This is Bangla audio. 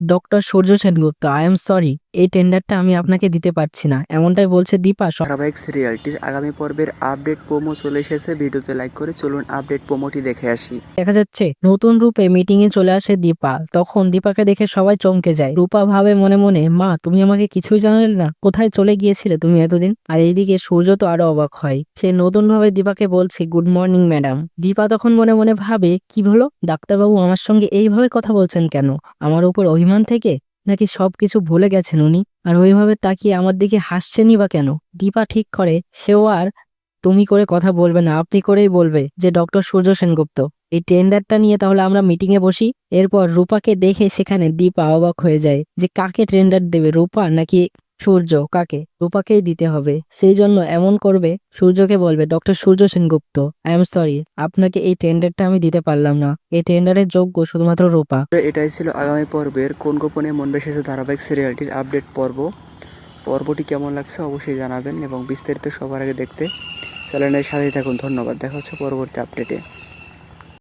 Doctor Surya Sengupta, I am sorry, এই টেন্ডারটা আমি আপনাকে দিতে পারছি না, এমনটাই বলছে দীপা। ধারাবাহিক সিরিয়ালটির আগামী পর্বের আপডেট প্রোমো চলে এসেছে। ভিডিওতে লাইক করে চলুন আপডেট প্রোমোটি দেখে আসি। দেখা যাচ্ছে নতুন রূপে মিটিং এ চলে আসে দীপা। তখন দীপাকে দেখে সবাই চমকে যায়। রূপা ভাবে মনে মনে, মা তুমি আমাকে কিছুই জানালে না, কোথায় চলে গিয়েছিলে তুমি এতদিন? আর এইদিকে সূর্য তো আরো অবাক হয়। সে নতুন ভাবে দীপাকে বলছে গুড মর্নিং ম্যাডাম। দীপা তখন মনে মনে ভাবে, কি হলো, ডাক্তারবাবু আমার সঙ্গে এইভাবে কথা বলছেন কেন? আমার উপর অভিমান থেকে, নাকি সবকিছু ভুলে গেছেন উনি? আর ওইভাবে তাকিয়ে আমার দিকে হাসছেনই বা কেন? দীপা ঠিক করে সেও আর তুমি করে কথা বলবে না, আপনি করেই বলবে যে ডক্টর সূর্য সেনগুপ্ত, এই টেন্ডারটা নিয়ে তাহলে আমরা মিটিং এ বসি। এরপর রূপাকে দেখে সেখানে দীপা অবাক হয়ে যায় যে কাকে টেন্ডার দেবে, রূপা নাকি সূর্য? কাকে? রূপাকেই দিতে হবে। সেই জন্য এমন করবে, সূর্যকে বলবে doctor Surya Sengupta, I am sorry, আপনাকে এই টেন্ডারটা আমি দিতে পারলাম না, এই টেন্ডারের যোগ্য শুধুমাত্র রূপা। এটাই ছিল আগামী পর্বের কোন গোপনে মন বেসেছে ধারাবাহিক সিরিয়ালটির আপডেট পর্ব। পর্বটি কেমন লাগছে অবশ্যই জানাবেন এবং বিস্তারিত সবার আগে দেখতে চ্যানেলের সাথেই থাকুন। ধন্যবাদ, দেখা হচ্ছে পরবর্তী আপডেটে।